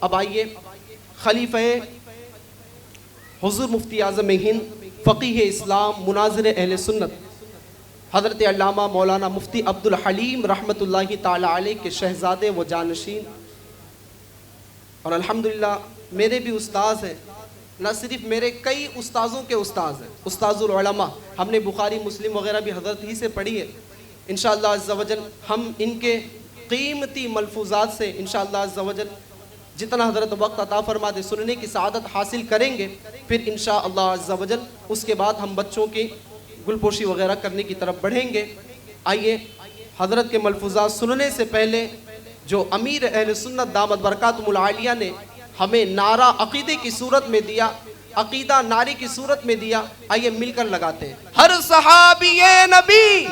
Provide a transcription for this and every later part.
اب آئیے خلیفہ حضور مفتی اعظم ہند فقیہ اسلام مناظر اہل سنت حضرت علامہ مولانا مفتی عبد الحلیم رحمۃ اللہ تعالی علیہ کے شہزادے و جانشین، اور الحمدللہ میرے بھی استاذ ہیں، نہ صرف میرے کئی استاذوں کے استاذ ہیں، استاذ العلماء، ہم نے بخاری مسلم وغیرہ بھی حضرت ہی سے پڑھی ہے۔ انشاءاللہ عز و جل ہم ان کے قیمتی ملفوظات سے انشاءاللہ عز و جل جتنا حضرت وقت عطا فرما دے سننے کی سعادت حاصل کریں گے، پھر انشاءاللہ عز و جل اس کے بعد ہم بچوں کی گلپوشی وغیرہ کرنے کی طرف بڑھیں گے۔ آئیے حضرت کے ملفوظات سننے سے پہلے جو امیر اہل سنت دامت برکاتہم العالیہ نے ہمیں نعرہ عقیدے کی صورت میں دیا، عقیدہ نعرے کی صورت میں دیا، آئیے مل کر لگاتے ہیں۔ ہر صحابی نبی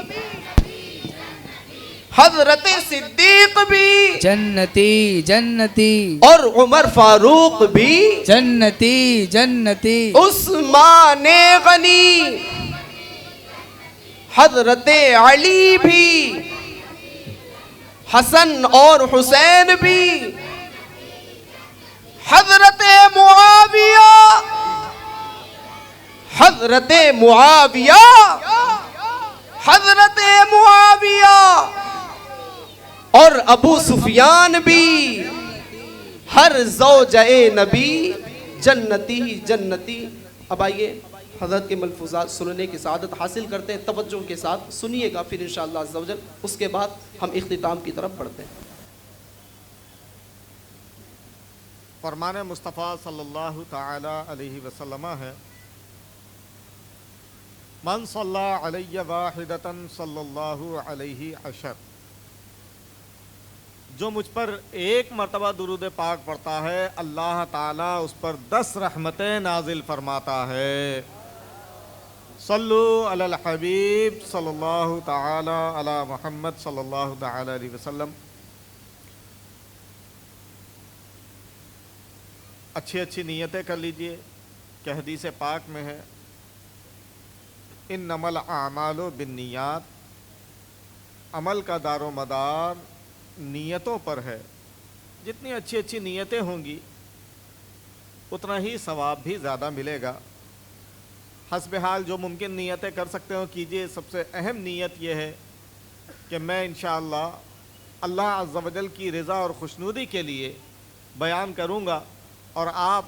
حضرت صدیق بھی جنتی جنتی اور عمر فاروق بھی جنتی جنتی عثمان غنی حضرت علی بھی حسن اور حسین بھی حضرت معاویہ حضرت معاویہ حضرت معاویہ اور ابو سفیان بھی ہر زوجہ نبی جنتی جنتی۔ اب آئیے حضرت کے ملفوظات سننے کی سعادت حاصل کرتے ہیں، توجہ کے ساتھ سنیے گا، پھر انشاءاللہ عز و جل اس کے بعد ہم اختتام کی طرف بڑھتے ہیں۔ فرمان مصطفیٰ صلی اللہ تعالی علیہ وسلم ہے، من صلی علی واحدۃ صلی اللہ علیہ عشر، جو مجھ پر ایک مرتبہ درود پاک پڑھتا ہے اللہ تعالیٰ اس پر 10 رحمتیں نازل فرماتا ہے۔ صلو علی الحبیب صلی اللہ تعالی علی محمد صلی اللہ تعالی علیہ وسلم۔ اچھی اچھی نیتیں کر لیجئے کہ حدیث پاک میں ہے انما الاعمال بالنیات، عمل کا دار و مدار نیتوں پر ہے، جتنی اچھی اچھی نیتیں ہوں گی اتنا ہی ثواب بھی زیادہ ملے گا۔ حسب حال جو ممکن نیتیں کر سکتے ہو کیجئے۔ سب سے اہم نیت یہ ہے کہ میں انشاءاللہ اللہ عز و جل کی رضا اور خوشنودی کے لیے بیان کروں گا، اور آپ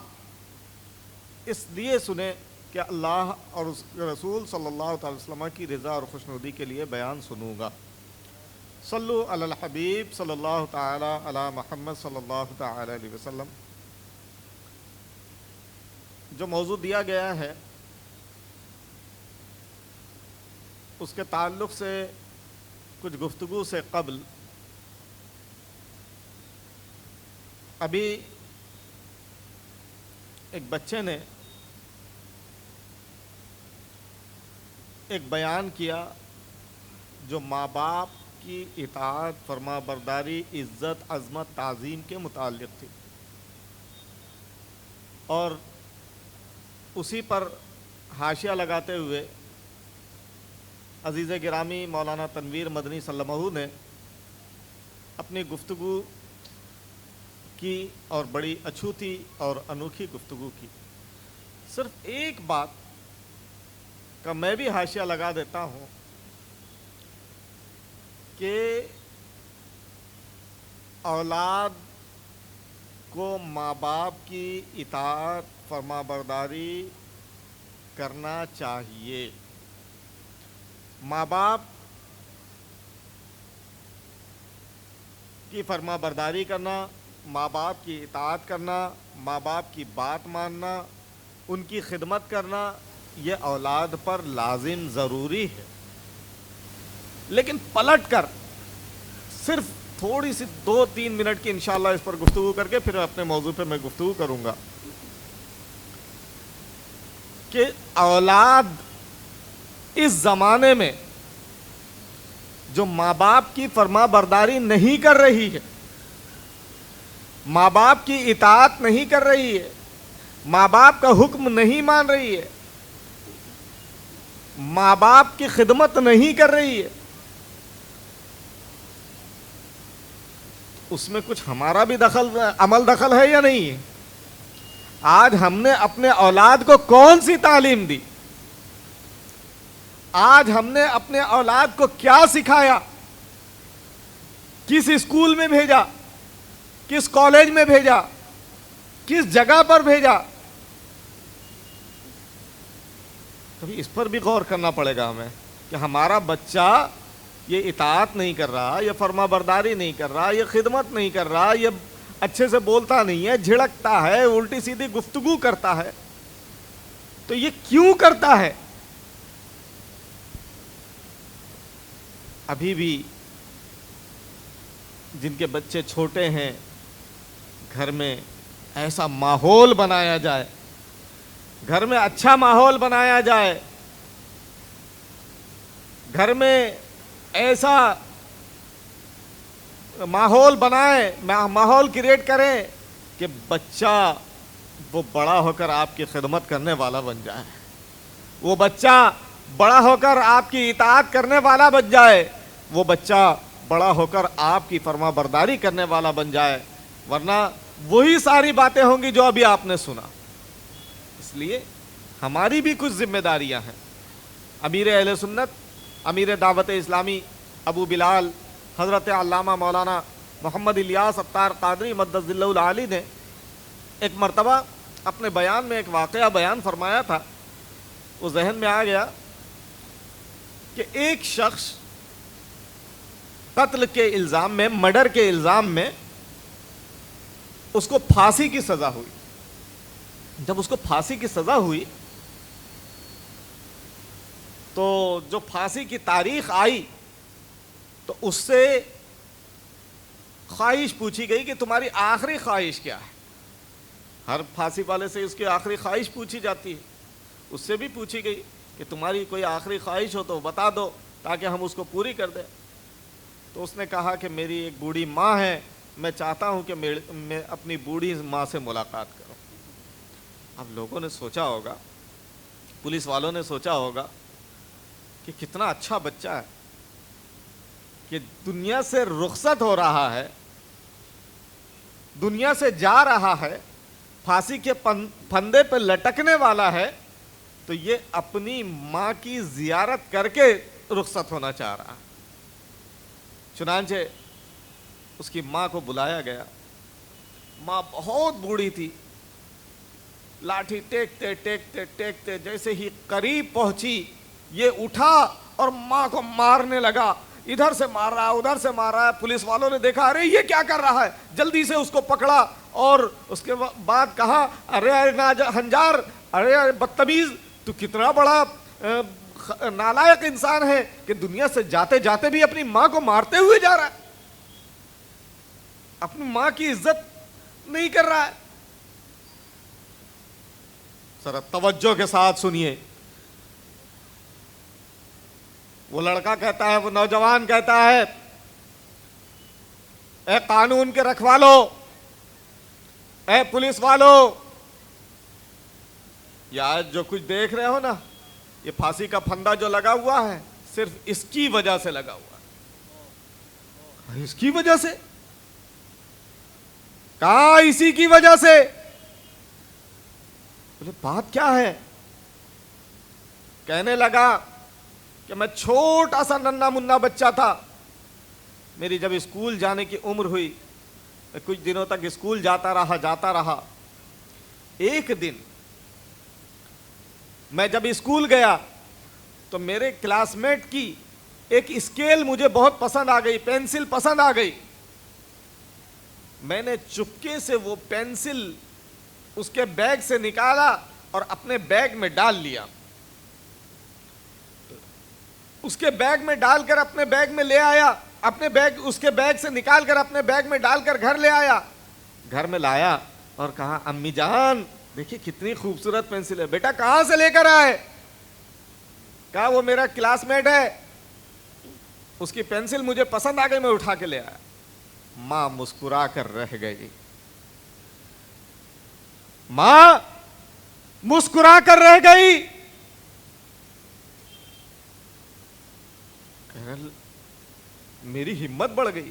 اس لیے سنیں کہ اللہ اور اس رسول صلی اللہ تعالی وسلم کی رضا اور خوشنودی کے لیے بیان سنوں گا۔ صلو علی الحبیب صلی اللہ تعالی علی محمد صلی اللہ تعالی علیہ وسلم۔ جو موضوع دیا گیا ہے اس کے تعلق سے کچھ گفتگو سے قبل ابھی ایک بچے نے ایک بیان کیا جو ماں باپ کی اطاعت، فرما برداری، عزت، عظمت، تعظیم کے متعلق تھی، اور اسی پر حاشیہ لگاتے ہوئے عزیز گرامی مولانا تنویر مدنی صلی اللہ علیہ وسلم نے اپنی گفتگو کی، اور بڑی اچھوتی اور انوکھی گفتگو کی۔ صرف ایک بات کا میں بھی حاشیہ لگا دیتا ہوں کہ اولاد کو ماں باپ کی اطاعت، فرما برداری کرنا چاہیے۔ ماں باپ کی فرما برداری کرنا، ماں باپ کی اطاعت کرنا، ماں باپ کی بات ماننا، ان کی خدمت کرنا، یہ اولاد پر لازم ضروری ہے۔ لیکن پلٹ کر صرف تھوڑی سی 2-3 منٹ کی انشاءاللہ اس پر گفتگو کر کے پھر اپنے موضوع پہ میں گفتگو کروں گا کہ اولاد اس زمانے میں جو ماں باپ کی فرما برداری نہیں کر رہی ہے، ماں باپ کی اطاعت نہیں کر رہی ہے، ماں باپ کا حکم نہیں مان رہی ہے، ماں باپ کی خدمت نہیں کر رہی ہے، اس میں کچھ ہمارا بھی عمل دخل ہے یا نہیں؟ آج ہم نے اپنے اولاد کو کون سی تعلیم دی؟ آج ہم نے اپنے اولاد کو کیا سکھایا؟ کس اسکول میں بھیجا؟ کس کالج میں بھیجا؟ کس جگہ پر بھیجا؟ کبھی اس پر بھی غور کرنا پڑے گا ہمیں کہ ہمارا بچہ یہ اطاعت نہیں کر رہا، یہ فرما برداری نہیں کر رہا، یہ خدمت نہیں کر رہا، یہ اچھے سے بولتا نہیں ہے، جھڑکتا ہے، الٹی سیدھی گفتگو کرتا ہے، تو یہ کیوں کرتا ہے؟ ابھی بھی جن کے بچے چھوٹے ہیں، گھر میں ایسا ماحول بنایا جائے، گھر میں اچھا ماحول بنایا جائے، گھر میں ایسا ماحول بنائے، ماحول کریٹ کریں کہ بچہ وہ بڑا ہو کر آپ کی خدمت کرنے والا بن جائے، وہ بچہ بڑا ہو کر آپ کی اطاعت کرنے والا بن جائے، وہ بچہ بڑا ہو کر آپ کی فرما برداری کرنے والا بن جائے، ورنہ وہی ساری باتیں ہوں گی جو ابھی آپ نے سنا۔ اس لیے ہماری بھی کچھ ذمہ داریاں ہیں۔ امیر اہل سنت، امیر دعوت اسلامی ابو بلال حضرت علامہ مولانا محمد الیاس اتار قادری مدد ذلہ العالی نے ایک مرتبہ اپنے بیان میں ایک واقعہ بیان فرمایا تھا، وہ ذہن میں آ گیا کہ ایک شخص قتل کے الزام میں، مرڈر کے الزام میں اس کو پھانسی کی سزا ہوئی۔ جب اس کو پھانسی کی سزا ہوئی تو جو پھانسی کی تاریخ آئی تو اس سے خواہش پوچھی گئی کہ تمہاری آخری خواہش کیا ہے؟ ہر پھانسی والے سے اس کی آخری خواہش پوچھی جاتی ہے، اس سے بھی پوچھی گئی کہ تمہاری کوئی آخری خواہش ہو تو بتا دو تاکہ ہم اس کو پوری کر دیں۔ تو اس نے کہا کہ میری ایک بوڑھی ماں ہے، میں چاہتا ہوں کہ میں اپنی بوڑھی ماں سے ملاقات کروں۔ اب لوگوں نے سوچا ہوگا، پولیس والوں نے سوچا ہوگا کہ کتنا اچھا بچہ ہے کہ دنیا سے رخصت ہو رہا ہے، دنیا سے جا رہا ہے، پھانسی کے پھندے پہ لٹکنے والا ہے، تو یہ اپنی ماں کی زیارت کر کے رخصت ہونا چاہ رہا ہے۔ چنانچہ اس کی ماں کو بلایا گیا۔ ماں بہت بوڑھی تھی، لاٹھی ٹیکتے ٹیکتے ٹیکتے جیسے ہی قریب پہنچی، یہ اٹھا اور ماں کو مارنے لگا، ادھر سے مار رہا ہے ادھر سے مار رہا ہے۔ پولیس والوں نے دیکھا، ارے یہ کیا کر رہا ہے، جلدی سے اس کو پکڑا اور اس کے بعد کہا، ارے ہنجار، ارے بدتمیز، تو کتنا بڑا نالائق انسان ہے کہ دنیا سے جاتے جاتے بھی اپنی ماں کو مارتے ہوئے جا رہا ہے، اپنی ماں کی عزت نہیں کر رہا ہے۔ ذرا توجہ کے ساتھ سنیے، وہ لڑکا کہتا ہے، وہ نوجوان کہتا ہے، اے قانون کے رکھوالو، اے پولیس والو، یہ آج جو کچھ دیکھ رہے ہو نا، یہ پھانسی کا پھندا جو لگا ہوا ہے صرف اس کی وجہ سے لگا ہوا ہے۔ اس کی وجہ سے کہاں؟ اسی کی وجہ سے۔ بولے بات کیا ہے؟ کہنے لگا کہ میں چھوٹا سا ننھا منا بچہ تھا، میری جب اسکول جانے کی عمر ہوئی، میں کچھ دنوں تک اسکول جاتا رہا۔ ایک دن میں جب اسکول گیا تو میرے کلاس میٹ کی ایک اسکیل مجھے بہت پسند آ گئی، پینسل پسند آ گئی۔ میں نے چپکے سے وہ پینسل اس کے بیگ سے نکالا اور اپنے بیگ میں ڈال لیا، اس کے بیگ میں ڈال کر اپنے بیگ میں لے آیا، اپنے بیگ اس کے بیگ سے نکال کر اپنے بیگ میں ڈال کر گھر لے آیا۔ گھر میں لایا اور کہا، امی جان دیکھیے کتنی خوبصورت پینسل ہے، بیٹا کہاں سے لے کر آئے؟ کہا وہ میرا کلاس میٹ ہے، اس کی پینسل مجھے پسند آ گئی، میں اٹھا کے لے آیا۔ ماں مسکرا کر رہ گئی، ماں مسکرا کر رہ گئی۔ میری ہمت بڑھ گئی،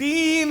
3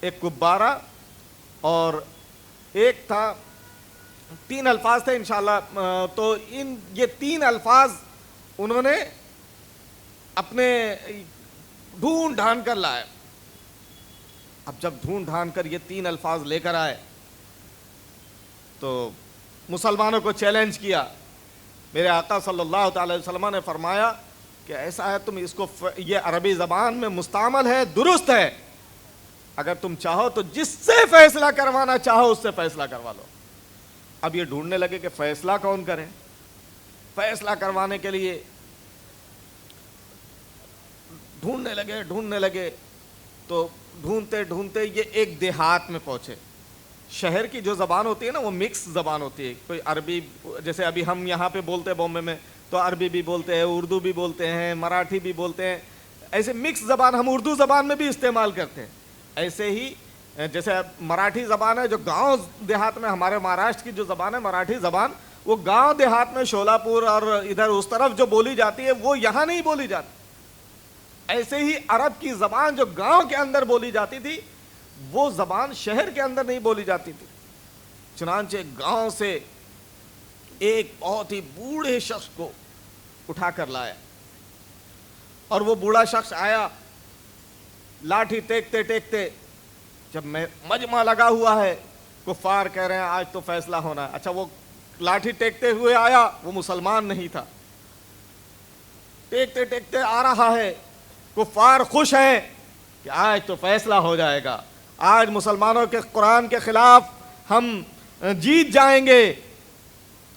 ایک کبارہ اور ایک تھا، 3 الفاظ تھے انشاءاللہ. تو یہ 3 الفاظ انہوں نے اپنے ڈھونڈ ڈھانڈ کر لائے. اب جب ڈھونڈ ڈھانڈ کر یہ 3 الفاظ لے کر آئے تو مسلمانوں کو چیلنج کیا. میرے آقا صلی اللہ تعالی وسلم نے فرمایا کہ ایسا ہے تم اس کو، یہ عربی زبان میں مستعمل ہے، درست ہے، اگر تم چاہو تو جس سے فیصلہ کروانا چاہو اس سے فیصلہ کروا لو. اب یہ ڈھونڈنے لگے کہ فیصلہ کون کرے. فیصلہ کروانے کے لیے ڈھونڈنے لگے تو ڈھونڈتے ڈھونڈتے یہ ایک دیہات میں پہنچے. شہر کی جو زبان ہوتی ہے نا وہ مکس زبان ہوتی ہے. کوئی عربی، جیسے ابھی ہم یہاں پہ بولتے ہیں بامبے میں، تو عربی بھی بولتے ہیں، اردو بھی بولتے ہیں، مراٹھی بھی بولتے ہیں. ایسے مکس زبان ہم اردو زبان میں بھی استعمال کرتے ہیں. ایسے ہی جیسے مراٹھی زبان ہے جو گاؤں دیہات میں، ہمارے مہاراشٹر کی جو زبان ہے مراٹھی زبان، وہ گاؤں دیہات میں شولاپور اور ادھر اس طرف جو بولی جاتی ہے وہ یہاں نہیں بولی جاتی. ایسے ہی عرب کی زبان جو گاؤں کے اندر بولی جاتی تھی وہ زبان شہر کے اندر نہیں بولی جاتی تھی. چنانچہ گاؤں سے ایک بہت ہی بوڑھے شخص کو اٹھا کر لایا اور وہ بوڑھا شخص آیا لاٹھی ٹیکتے ٹیکتے. جب میں مجمع لگا ہوا ہے، کفار کہہ رہے ہیں آج تو فیصلہ ہونا ہے. اچھا وہ لاٹھی ٹیکتے ہوئے آیا، وہ مسلمان نہیں تھا. ٹیکتے ٹیکتے آ رہا ہے، کفار خوش ہیں کہ آج تو فیصلہ ہو جائے گا، آج مسلمانوں کے قرآن کے خلاف ہم جیت جائیں گے.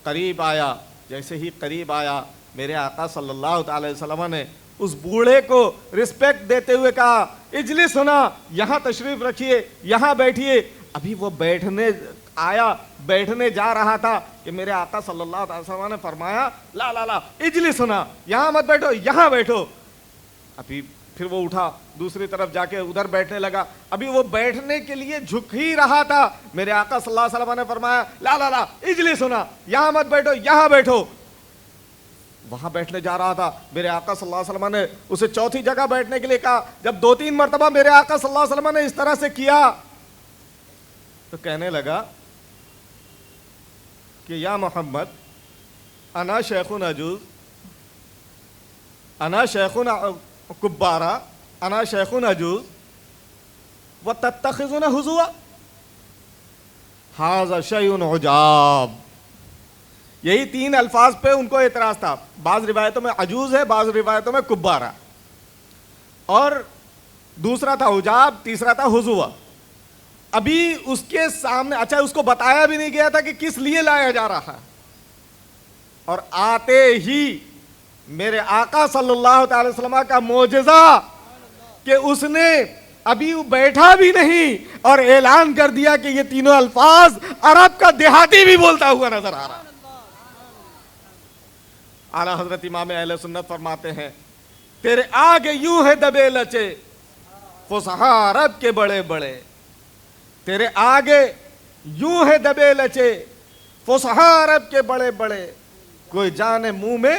قریب آیا، جیسے ہی قریب آیا میرے آقا صلی اللہ تعالی وسلم نے اس بوڑھے کو رسپیکٹ دیتے ہوئے کہا اجلس ہونا، یہاں تشریف رکھیے، یہاں بیٹھیے. ابھی وہ بیٹھنے جا رہا تھا کہ میرے آقا صلی اللہ علیہ وسلم نے فرمایا لا لا لا اجلس ہونا، یہاں مت بیٹھو، یہاں بیٹھو. ابھی پھر وہ اٹھا دوسری طرف جا کے ادھر بیٹھنے لگا. ابھی وہ بیٹھنے کے لیے جھک ہی رہا تھا، میرے آقا صلی اللہ علیہ وسلم نے فرمایا لا لا لا اجلس ہونا، یہاں مت بیٹھو، یہاں بیٹھو. وہاں بیٹھنے جا رہا تھا، میرے آقا صلی اللہ علیہ وسلم نے اسے چوتھی جگہ بیٹھنے کے لیے کہا. جب 2-3 مرتبہ میرے آقا صلی اللہ علیہ وسلم نے اس طرح سے کیا تو کہنے لگا کہ یا محمد انا شیخ عجوز، انا شیخ کبارہ، انا شیخ عجوز وتتخذون ہزوا، ھذا شیء عجاب. یہی 3 الفاظ پہ ان کو اعتراض تھا. بعض روایتوں میں عجوز ہے، بعض روایتوں میں کبارہ، اور دوسرا تھا عجاب، تیسرا تھا ہزوا. ابھی اس کے سامنے، اچھا اس کو بتایا بھی نہیں گیا تھا کہ کس لیے لایا جا رہا ہے، اور آتے ہی میرے آقا صلی اللہ تعالی وسلم کا معجزہ کہ اس نے ابھی بیٹھا بھی نہیں اور اعلان کر دیا کہ یہ تینوں الفاظ عرب کا دیہاتی بھی بولتا ہوا نظر آ رہا. اعلیٰ حضرت امام اہل سنت فرماتے ہیں تیرے آگے یوں ہے دبے لچے فصحا عرب کے بڑے بڑے، تیرے آگے یوں ہے دبے لچے فصحا عرب کے بڑے بڑے، کوئی جانے منہ میں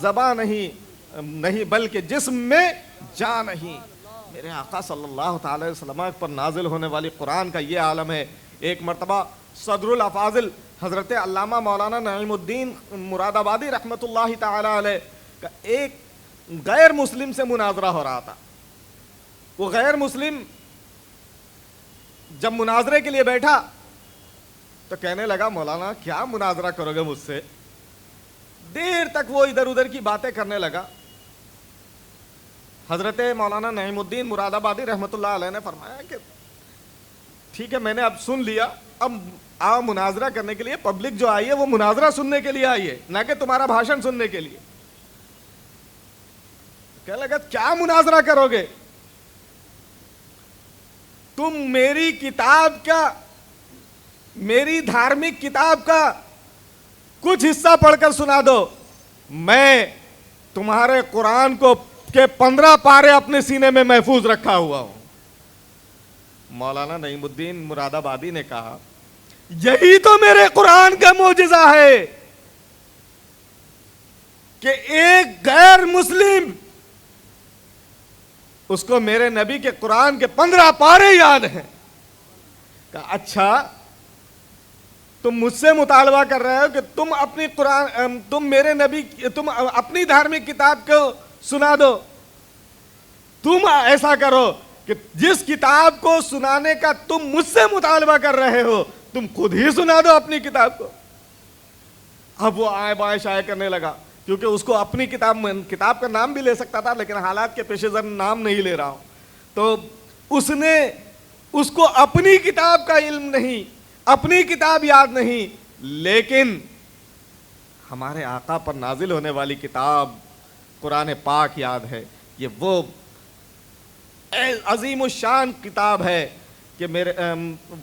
زبان نہیں بلکہ جسم میں جان نہیں. میرے آقا صلی اللہ تعالی وسلم پر نازل ہونے والی قرآن کا یہ عالم ہے. ایک مرتبہ صدر الافاضل حضرت علامہ مولانا نعیم الدین مراد آبادی رحمۃ اللہ تعالی علیہ کا ایک غیر مسلم سے مناظرہ ہو رہا تھا. وہ غیر مسلم جب مناظرے کے لیے بیٹھا تو کہنے لگا مولانا کیا مناظرہ کرو گے مجھ سے. دیر تک وہ ادھر ادھر کی باتیں کرنے لگا. حضرت مولانا نعیم الدین مراد آبادی رحمۃ اللہ علیہ نے فرمایا کہ ٹھیک ہے میں نے اب سن لیا، اب آؤ مناظرہ کرنے کے لیے. پبلک جو آئی ہے وہ مناظرہ سننے کے لیے آئی ہے، نہ کہ تمہارا بھاشن سننے کے لیے. کہنے لگا کیا مناظرہ کرو گے؟ تم میری کتاب کا، میری دھارمک کتاب کا کچھ حصہ پڑھ کر سنا دو، میں تمہارے قرآن کو کے 15 پارے اپنے سینے میں محفوظ رکھا ہوا ہوں. مولانا نعیم الدین مراد آبادی نے کہا یہی تو میرے قرآن کا معجزہ ہے کہ ایک غیر مسلم اس کو میرے نبی کے قرآن کے 15 پارے یاد ہیں. کہا اچھا تم مجھ سے مطالبہ کر رہے ہو کہ تم اپنی قرآن تم میرے نبی تم اپنی دھارمک کتاب کو سنا دو. تم ایسا کرو کہ جس کتاب کو سنانے کا تم مجھ سے مطالبہ کر رہے ہو تم خود ہی سنا دو اپنی کتاب کو. اب وہ آئے بائیں شائع کرنے لگا, کیونکہ اس کو اپنی کتاب کا نام بھی لے سکتا تھا, لیکن حالات کے پیش نظر نام نہیں لے رہا ہوں. تو اس کو اپنی کتاب کا علم نہیں, اپنی کتاب یاد نہیں, لیکن ہمارے آقا پر نازل ہونے والی کتاب قرآن پاک یاد ہے. یہ وہ عظیم الشان کتاب ہے کہ میرے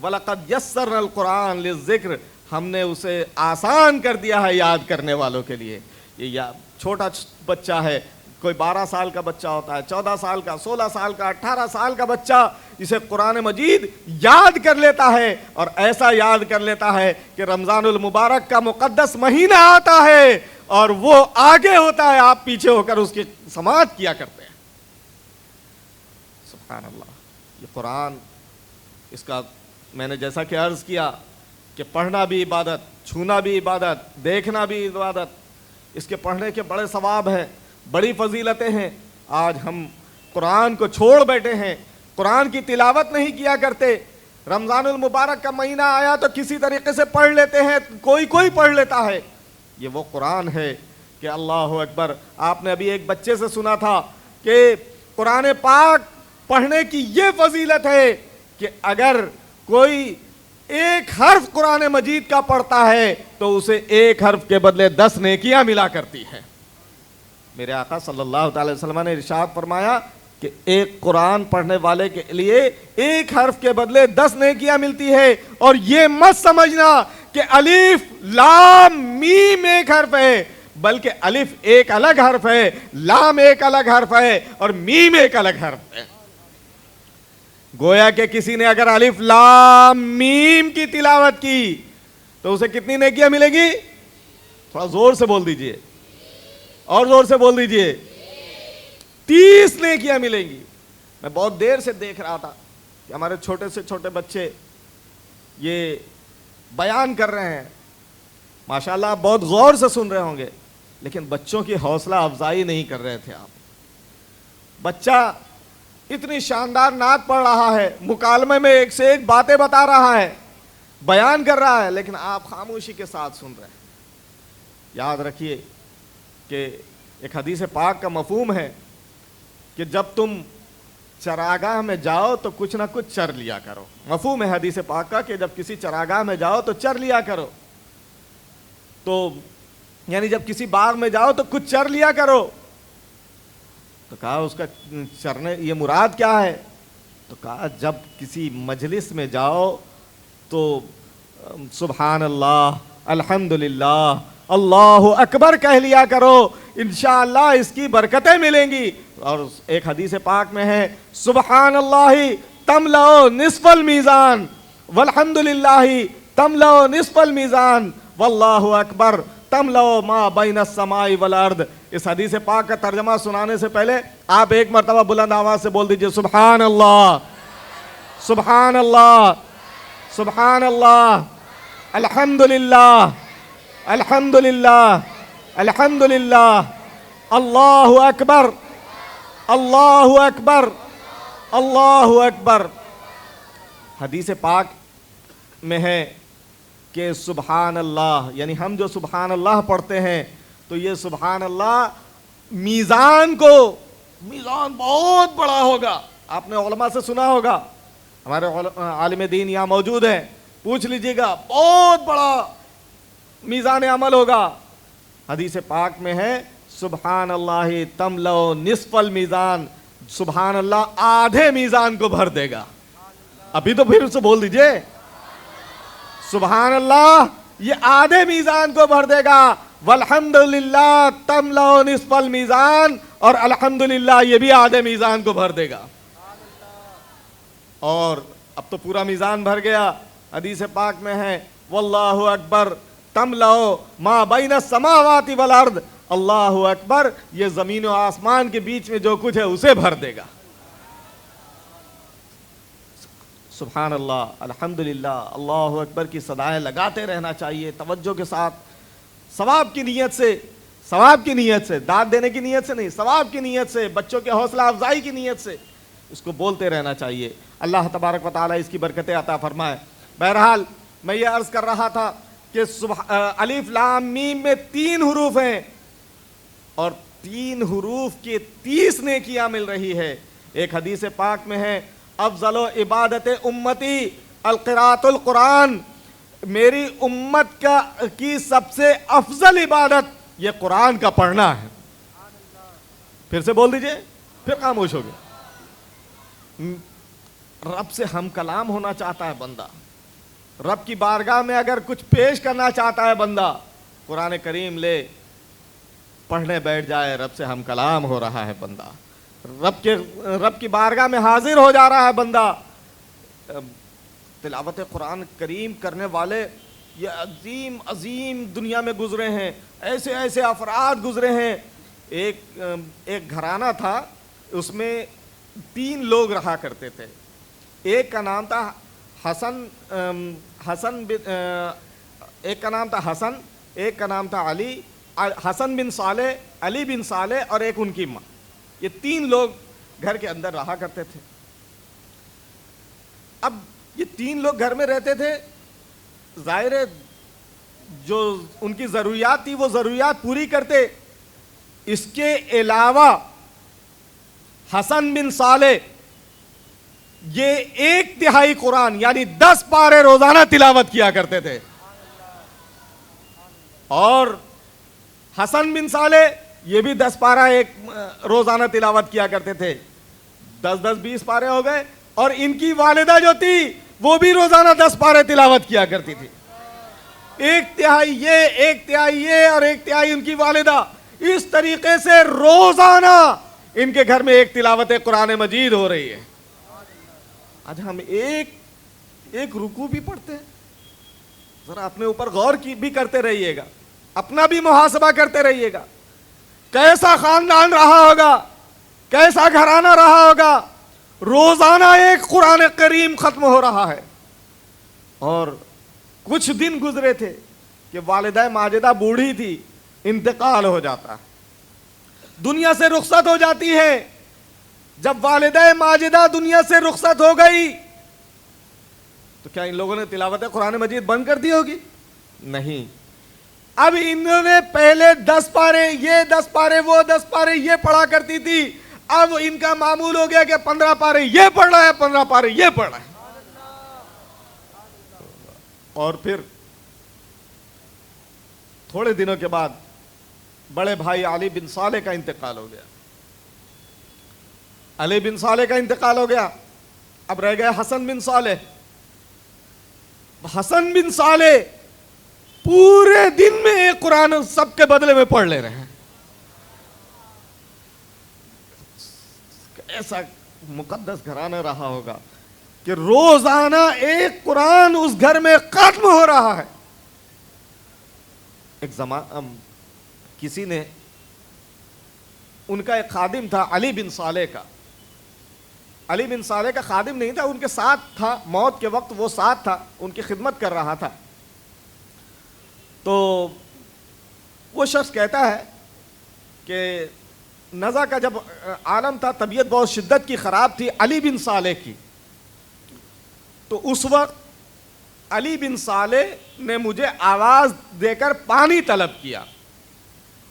وَلَقَدْ يَسَّرْنَا الْقُرْآنَ لِلذِّكْرِ, ہم نے اسے آسان کر دیا ہے یاد کرنے والوں کے لیے. یہ چھوٹا بچہ ہے, کوئی 12 سال کا بچہ ہوتا ہے, 14 سال کا, 16 سال کا, 18 سال کا بچہ اسے قرآن مجید یاد کر لیتا ہے, اور ایسا یاد کر لیتا ہے کہ رمضان المبارک کا مقدس مہینہ آتا ہے اور وہ آگے ہوتا ہے, آپ پیچھے ہو کر اس کی سماعت کیا کرتے ہیں. سبحان اللہ. یہ قرآن, اس کا میں نے جیسا کہ عرض کیا کہ پڑھنا بھی عبادت, چھونا بھی عبادت, دیکھنا بھی عبادت. اس کے پڑھنے کے بڑے ثواب ہیں, بڑی فضیلتیں ہیں. آج ہم قرآن کو چھوڑ بیٹھے ہیں, قرآن کی تلاوت نہیں کیا کرتے. رمضان المبارک کا مہینہ آیا تو کسی طریقے سے پڑھ لیتے ہیں, کوئی پڑھ لیتا ہے. یہ وہ قرآن ہے کہ اللہ اکبر. آپ نے ابھی ایک بچے سے سنا تھا کہ قرآن پاک پڑھنے کی یہ فضیلت ہے کہ اگر کوئی ایک حرف قرآن مجید کا پڑھتا ہے تو اسے ایک حرف کے بدلے 10 نیکیاں ملا کرتی ہیں. میرے آقا صلی اللہ تعالی وسلم نے ارشاد فرمایا کہ ایک قرآن پڑھنے والے کے لیے ایک حرف کے بدلے 10 نیکیاں ملتی ہے. اور یہ مت سمجھنا کہ الف لام میم ایک حرف ہے, بلکہ الف ایک الگ حرف ہے, لام ایک الگ حرف ہے, اور میم ایک الگ حرف ہے. گویا کہ کسی نے اگر الف لام میم کی تلاوت کی تو اسے کتنی نیکیاں ملے گی؟ تھوڑا زور سے بول دیجئے, اور زور سے بول دیجئے. 30 نیکیاں ملیں گی. میں بہت دیر سے دیکھ رہا تھا کہ ہمارے چھوٹے سے چھوٹے بچے یہ بیان کر رہے ہیں. ماشاءاللہ آپ بہت غور سے سن رہے ہوں گے, لیکن بچوں کی حوصلہ افزائی نہیں کر رہے تھے آپ. بچہ اتنی شاندار نعت پڑھ رہا ہے, مکالمے میں ایک سے ایک باتیں بتا رہا ہے, بیان کر رہا ہے, لیکن آپ خاموشی کے ساتھ سن رہے ہیں. یاد رکھیے کہ ایک حدیث پاک کا مفہوم ہے کہ جب تم چراگاہ میں جاؤ تو کچھ نہ کچھ چر لیا کرو. مفہوم ہے حدیث پاک کا کہ جب کسی چراگاہ میں جاؤ تو چر لیا کرو. تو یعنی جب کسی باغ میں جاؤ تو کچھ چر لیا کرو. تو کہا اس کا چرنے یہ مراد کیا ہے؟ تو کہا جب کسی مجلس میں جاؤ تو سبحان اللہ, الحمدللہ, اللہ اکبر کہہ لیا کرو, انشاءاللہ اس کی برکتیں ملیں گی. اور ایک حدیث پاک میں ہے سبحان اللہ تملأ نصف المیزان والحمدللہ تملأ نصف المیزان واللہ اکبر تملأ ما بین السماء والارض. اس حدیث پاک کا ترجمہ سنانے سے پہلے آپ ایک مرتبہ بلند آواز سے بول دیجئے سبحان اللہ, سبحان اللہ, سبحان اللہ, الحمدللہ, الحمدللہ, الحمدللہ, اللہ اکبر, اللہ اکبر, اللہ اکبر. حدیث پاک میں ہے کہ سبحان اللہ, یعنی ہم جو سبحان اللہ پڑھتے ہیں تو یہ سبحان اللہ میزان بہت بڑا ہوگا. آپ نے علماء سے سنا ہوگا, ہمارے عالم دین یہاں موجود ہیں, پوچھ لیجئے گا, بہت بڑا میزان عمل ہوگا. حدیث پاک میں ہے سبحان اللہ تملأ نصف المیزان, سبحان اللہ آدھے میزان کو بھر دے گا. ابھی تو پھر سے بول دیجئے سبحان اللہ یہ آدھے میزان کو بھر دے گا. والحمدللہ تملأ نصف المیزان, اور الحمدللہ یہ بھی آدھے میزان کو بھر دے گا. اور اب تو پورا میزان بھر گیا. حدیث پاک میں ہے واللہ اکبر تملأ ما بین السماوات والارض, اللہ اکبر یہ زمین و آسمان کے بیچ میں جو کچھ ہے اسے بھر دے گا. سبحان اللہ، الحمدللہ، اللہ اکبر کی صدائیں لگاتے رہنا چاہیے توجہ کے ساتھ، ثواب کی نیت سے، ثواب کی نیت سے، داد دینے کی نیت سے نہیں، ثواب کی نیت سے، بچوں کے حوصلہ افزائی کی نیت سے اس کو بولتے رہنا چاہیے۔ اللہ تبارک و تعالیٰ اس کی برکتیں عطا فرمائے۔ بہرحال میں یہ عرض کر رہا تھا کہ الف لام میم میں 3 حروف ہیں اور 3 حروف کی 30 نیکیاں مل رہی ہے۔ ایک حدیث پاک میں ہے افضل و عبادت امتی القراءۃ القرآن، میری امت کی سب سے افضل عبادت یہ قرآن کا پڑھنا ہے۔ پھر سے بول دیجئے، پھر خاموش ہو گئے۔ رب سے ہم کلام ہونا چاہتا ہے بندہ، رب کی بارگاہ میں اگر کچھ پیش کرنا چاہتا ہے بندہ، قرآن کریم لے پڑھنے بیٹھ جائے، رب سے ہم کلام ہو رہا ہے بندہ، رب کی بارگاہ میں حاضر ہو جا رہا ہے بندہ۔ تلاوت قرآن کریم کرنے والے یہ عظیم عظیم دنیا میں گزرے ہیں، ایسے ایسے افراد گزرے ہیں۔ ایک گھرانہ تھا، اس میں 3 لوگ رہا کرتے تھے۔ ایک کا نام تھا حسن، ایک کا نام تھا حسن، ایک کا نام تھا علی، حسن بن صالح، علی بن صالح اور ایک ان کی ماں۔ یہ 3 لوگ گھر کے اندر رہا کرتے تھے۔ اب یہ 3 لوگ گھر میں رہتے تھے، ظاہر ہے جو ان کی ضروریات تھی وہ ضروریات پوری کرتے۔ اس کے علاوہ حسن بن صالح یہ 1/3 قرآن یعنی 10 پارے روزانہ تلاوت کیا کرتے تھے، اور حسن بن صالح یہ بھی 10 پارہ ایک روزانہ تلاوت کیا کرتے تھے۔ 10-10-20 پارے ہو گئے، اور ان کی والدہ جو تھی وہ بھی روزانہ 10 پارے تلاوت کیا کرتی تھی۔ 1/3 یہ، 1/3 یہ اور 1/3 ان کی والدہ، اس طریقے سے روزانہ ان کے گھر میں ایک تلاوت قرآن مجید ہو رہی ہے۔ آج ہم ایک رکوع بھی پڑھتے ہیں، ذرا اپنے اوپر غور بھی کرتے رہیے گا، اپنا بھی محاسبہ کرتے رہیے گا، کیسا خاندان رہا ہوگا، کیسا گھرانہ رہا ہوگا، روزانہ ایک قرآن کریم ختم ہو رہا ہے۔ اور کچھ دن گزرے تھے کہ والدہ ماجدہ بوڑھی تھی، انتقال ہو جاتا، دنیا سے رخصت ہو جاتی ہے۔ جب والدہ ماجدہ دنیا سے رخصت ہو گئی تو کیا ان لوگوں نے تلاوت قرآن مجید بند کر دی ہوگی؟ نہیں۔ اب انہوں نے پہلے 10 پارے یہ، 10 پارے وہ، 10 پارے یہ پڑھا کرتی تھی، اب ان کا معمول ہو گیا کہ 15 پارے یہ پڑھ رہا ہے، 15 پارے یہ پڑھ رہا ہے۔ اور پھر تھوڑے دنوں کے بعد بڑے بھائی علی بن صالح کا انتقال ہو گیا۔ علی بن صالح کا انتقال ہو گیا، اب رہ گئے حسن بن صالح۔ حسن بن صالح پورے دن میں ایک قرآن سب کے بدلے میں پڑھ لے رہے ہیں۔ ایسا مقدس گھرانہ رہا ہوگا کہ روزانہ ایک قرآن اس گھر میں ختم ہو رہا ہے۔ ایک کسی نے، ان کا ایک خادم تھا علی بن صالح کا، علی بن صالح کا خادم نہیں تھا، ان کے ساتھ تھا، موت کے وقت وہ ساتھ تھا، ان کی خدمت کر رہا تھا۔ تو وہ شخص کہتا ہے کہ نزع کا جب عالم تھا، طبیعت بہت شدت کی خراب تھی علی بن صالح کی، تو اس وقت علی بن صالح نے مجھے آواز دے کر پانی طلب کیا۔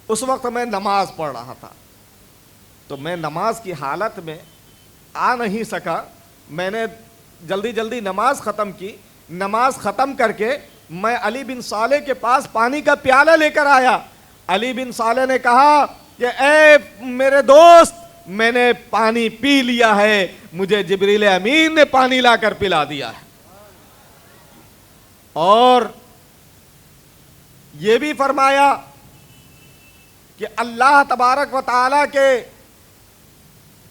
اس وقت میں نماز پڑھ رہا تھا، تو میں نماز کی حالت میں آ نہیں سکا، میں نے جلدی جلدی نماز ختم کی۔ نماز ختم کر کے میں علی بن صالح کے پاس پانی کا پیالہ لے کر آیا۔ علی بن صالح نے کہا کہ اے میرے دوست، میں نے پانی پی لیا ہے، مجھے جبریل امین نے پانی لا کر پلا دیا ہے۔ اور یہ بھی فرمایا کہ اللہ تبارک و تعالیٰ کے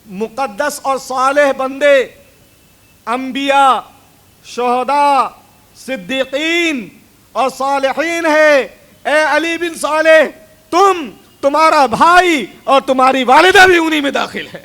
مقدس اور صالح بندے، انبیاء، شہداء، صدیقین اور صالحین ہے۔ اے علی بن صالح، تمہارا بھائی اور تمہاری والدہ بھی انہی میں داخل ہے۔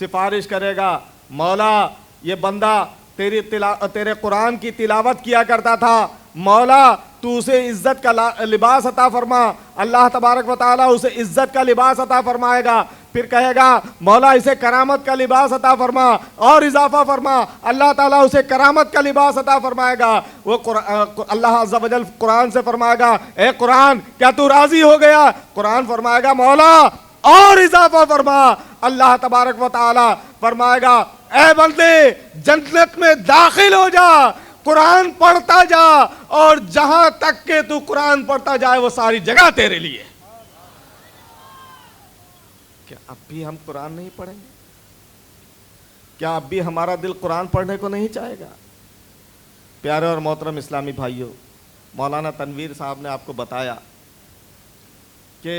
سفارش کرے گا، مولا یہ بندہ تیرے قرآن کی تلاوت کیا کرتا تھا، مولا تو اسے عزت کا لباس عطا فرما، اللہ تبارک و تعالیٰ اسے عزت کا لباس عطا فرمائے گا۔ پھر کہے گا مولا اسے کرامت کا لباس عطا فرما اور اضافہ فرما، اللہ تعالیٰ اسے کرامت کا لباس عطا فرمائے گا۔ وہ اللہ عز و جل قرآن سے فرمائے گا اے قرآن کیا تو راضی ہو گیا؟ قرآن فرمائے گا مولا اور اضافہ فرما۔ اللہ تبارک و تعالیٰ فرمائے گا اے بندے جنت میں داخل ہو جا، قرآن پڑھتا جا، اور جہاں تک کہ تو قرآن پڑھتا جائے وہ ساری جگہ تیرے لیے۔ کیا اب بھی ہم قرآن نہیں پڑھیں گے؟ کیا اب بھی ہمارا دل قرآن پڑھنے کو نہیں چاہے گا؟ پیارے اور محترم اسلامی بھائیوں، مولانا تنویر صاحب نے آپ کو بتایا کہ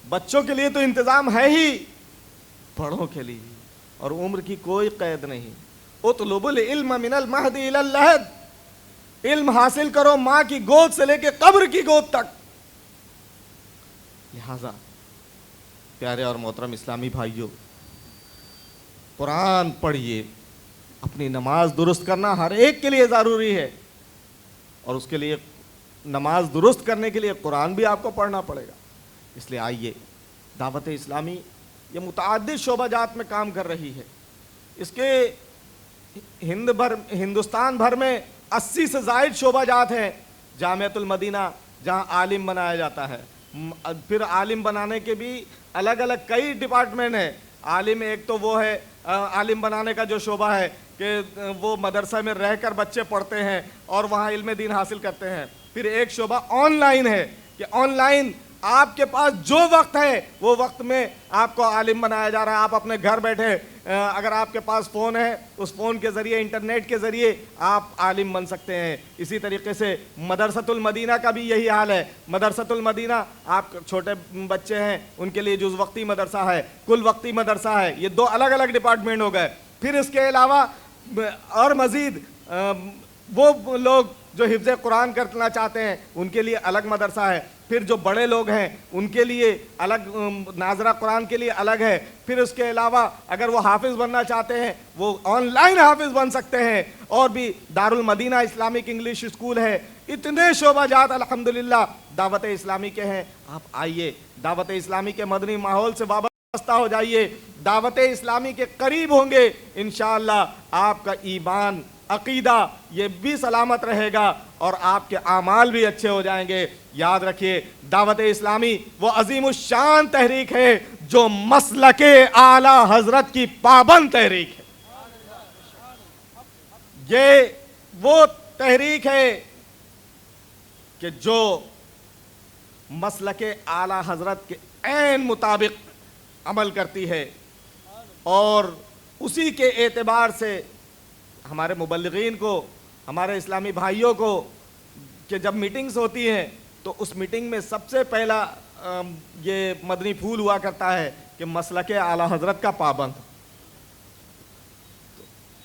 بچوں کے لیے تو انتظام ہے ہی، بڑوں کے لیے اور عمر کی کوئی قید نہیں۔ اطلبوا العلم من المہد الی اللحد، علم حاصل کرو ماں کی گود سے لے کے قبر کی گود تک۔ لہذا پیارے اور محترم اسلامی بھائیوں، قرآن پڑھیے۔ اپنی نماز درست کرنا ہر ایک کے لیے ضروری ہے، اور اس کے لیے نماز درست کرنے کے لیے قرآن بھی آپ کو پڑھنا پڑے گا۔ اس لیے آئیے، دعوت اسلامی یہ متعدد شعبہ جات میں کام کر رہی ہے۔ اس کے ہندوستان بھر میں 80 سے زائد شعبہ جات ہیں۔ جامعۃ المدینہ جہاں عالم بنایا جاتا ہے، پھر عالم بنانے کے بھی الگ الگ کئی ڈپارٹمنٹ ہیں۔ عالم ایک تو وہ ہے عالم بنانے کا جو شعبہ ہے کہ وہ مدرسہ میں رہ کر بچے پڑھتے ہیں اور وہاں علم دین حاصل کرتے ہیں۔ پھر ایک شعبہ آن لائن ہے کہ آن لائن آپ کے پاس جو وقت ہے وہ وقت میں آپ کو عالم بنایا جا رہا ہے۔ آپ اپنے گھر بیٹھے اگر آپ کے پاس فون ہے، اس فون کے ذریعے، انٹرنیٹ کے ذریعے آپ عالم بن سکتے ہیں۔ اسی طریقے سے مدرسۃ المدینہ کا بھی یہی حال ہے۔ مدرسۃ المدینہ آپ چھوٹے بچے ہیں ان کے لیے جز وقتی مدرسہ ہے، کل وقتی مدرسہ ہے۔ یہ دو الگ الگ ڈپارٹمنٹ ہو گئے۔ پھر اس کے علاوہ اور مزید وہ لوگ جو حفظ قرآن کرنا چاہتے ہیں ان کے لیے الگ مدرسہ ہے۔ پھر جو بڑے لوگ ہیں ان کے لیے الگ، ناظرہ قرآن کے لیے الگ ہے۔ پھر اس کے علاوہ اگر وہ حافظ بننا چاہتے ہیں وہ آن لائن حافظ بن سکتے ہیں۔ اور بھی دارالمدینہ اسلامک انگلش اسکول ہے۔ اتنے شعبہ جات الحمدللہ دعوت اسلامی کے ہیں۔ آپ آئیے، دعوت اسلامی کے مدنی ماحول سے وابستہ ہو جائیے، دعوت اسلامی کے قریب ہوں گے، انشاءاللہ آپ کا ایمان، عقیدہ یہ بھی سلامت رہے گا اور آپ کے اعمال بھی اچھے ہو جائیں گے۔ یاد رکھیے، دعوت اسلامی وہ عظیم الشان تحریک ہے جو مسلک اعلی حضرت کی پابند تحریک ہے۔ یہ وہ تحریک ہے کہ جو مسلک اعلی حضرت کے عین مطابق عمل کرتی ہے، اور اسی کے اعتبار سے ہمارے مبلغین کو، ہمارے اسلامی بھائیوں کو کہ جب میٹنگز ہوتی ہیں تو اس میٹنگ میں سب سے پہلا یہ مدنی پھول ہوا کرتا ہے کہ مسلک اعلی حضرت کا پابند۔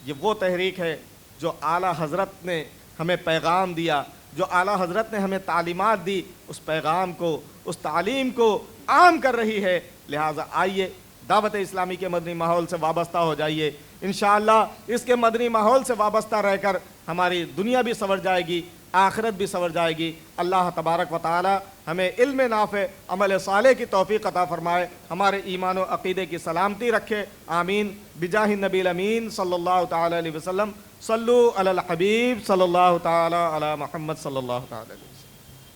یہ وہ تحریک ہے جو اعلی حضرت نے ہمیں پیغام دیا، جو اعلی حضرت نے ہمیں تعلیمات دی، اس پیغام کو، اس تعلیم کو عام کر رہی ہے۔ لہٰذا آئیے، دعوت اسلامی کے مدنی ماحول سے وابستہ ہو جائیے۔ انشاءاللہ اس کے مدنی ماحول سے وابستہ رہ کر ہماری دنیا بھی سنور جائے گی، آخرت بھی سنور جائے گی۔ اللہ تبارک و تعالی ہمیں علم نافع، عمل صالح کی توفیق عطا فرمائے، ہمارے ایمان و عقیدے کی سلامتی رکھے، آمین۔ بجاہ النبی الامین صلی اللہ تعالی علیہ وسلم، صلو علی الحبیب صلی اللہ تعالی علی محمد صلی اللہ تعالی علیہ وسلم۔